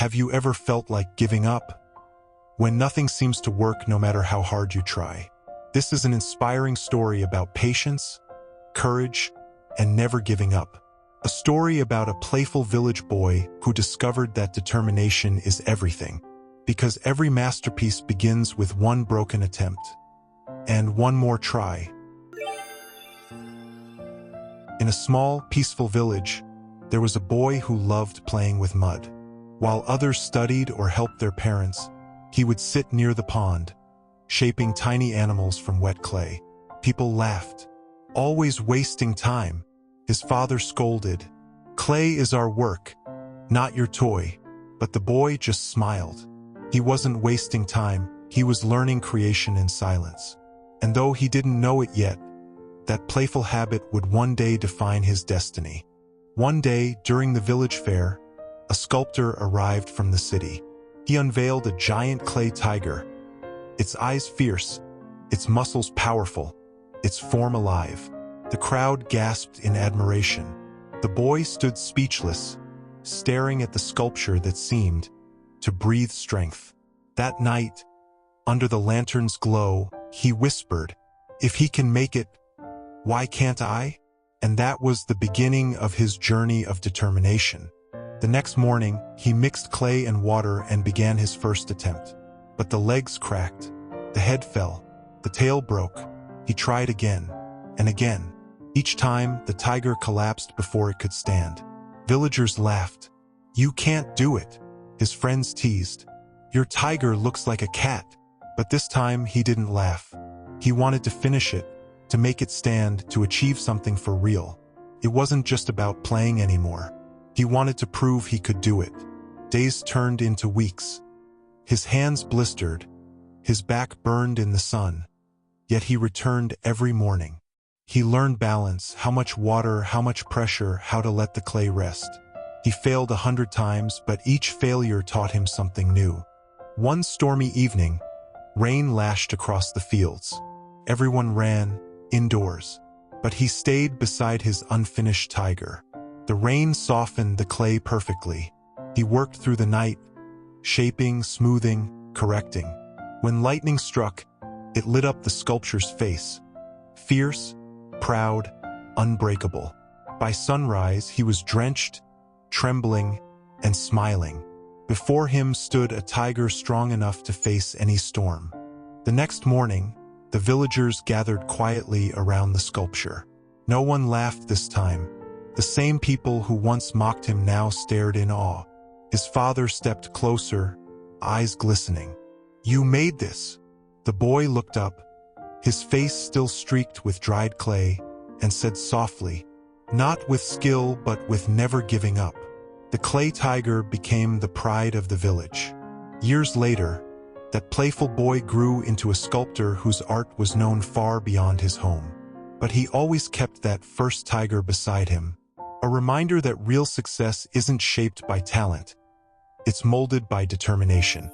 Have you ever felt like giving up? When nothing seems to work no matter how hard you try. This is an inspiring story about patience, courage, and never giving up. A story about a playful village boy who discovered that determination is everything. Because every masterpiece begins with one broken attempt. And one more try. In a small, peaceful village, there was a boy who loved playing with mud. While others studied or helped their parents, he would sit near the pond, shaping tiny animals from wet clay. People laughed. Always wasting time, his father scolded. Clay is our work, not your toy. But the boy just smiled. He wasn't wasting time, he was learning creation in silence. And though he didn't know it yet, that playful habit would one day define his destiny. One day, during the village fair, a sculptor arrived from the city. He unveiled a giant clay tiger, its eyes fierce, its muscles powerful, its form alive. The crowd gasped in admiration. The boy stood speechless, staring at the sculpture that seemed to breathe strength. That night, under the lantern's glow, he whispered, "If he can make it, why can't I?" And that was the beginning of his journey of determination. The next morning, he mixed clay and water and began his first attempt. But the legs cracked, the head fell, the tail broke. He tried again and again. Each time, the tiger collapsed before it could stand. Villagers laughed. "You can't do it," his friends teased. "Your tiger looks like a cat." But this time, he didn't laugh. He wanted to finish it, to make it stand, to achieve something for real. It wasn't just about playing anymore. He wanted to prove he could do it. Days turned into weeks. His hands blistered, his back burned in the sun. Yet he returned every morning. He learned balance, how much water, how much pressure, how to let the clay rest. He failed 100 times, but each failure taught him something new. One stormy evening, rain lashed across the fields. Everyone ran indoors, but he stayed beside his unfinished tiger. The rain softened the clay perfectly. He worked through the night, shaping, smoothing, correcting. When lightning struck, it lit up the sculpture's face. Fierce, proud, unbreakable. By sunrise, he was drenched, trembling, and smiling. Before him stood a tiger strong enough to face any storm. The next morning, the villagers gathered quietly around the sculpture. No one laughed this time. The same people who once mocked him now stared in awe. His father stepped closer, eyes glistening. "You made this." The boy looked up, his face still streaked with dried clay, and said softly, "Not with skill, but with never giving up." The clay tiger became the pride of the village. Years later, that playful boy grew into a sculptor whose art was known far beyond his home. But he always kept that first tiger beside him, a reminder that real success isn't shaped by talent. It's molded by determination.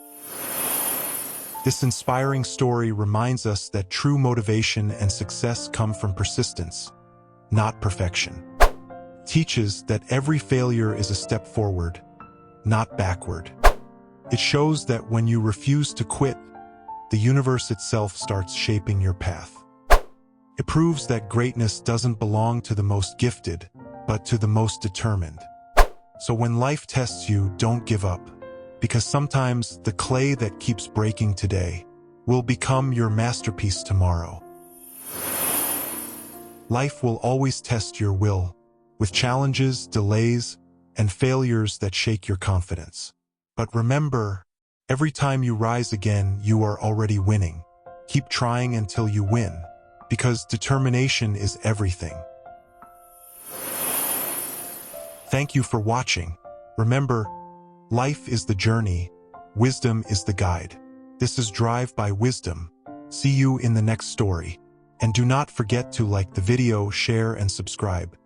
This inspiring story reminds us that true motivation and success come from persistence, not perfection. It teaches that every failure is a step forward, not backward. It shows that when you refuse to quit, the universe itself starts shaping your path. It proves that greatness doesn't belong to the most gifted, but to the most determined. So when life tests you, don't give up. Because sometimes the clay that keeps breaking today will become your masterpiece tomorrow. Life will always test your will, with challenges, delays, and failures that shake your confidence. But remember, every time you rise again, you are already winning. Keep trying until you win, because determination is everything. Thank you for watching. Remember, life is the journey, wisdom is the guide. This is Drive by Wisdom. See you in the next story. And do not forget to like the video, share, and subscribe.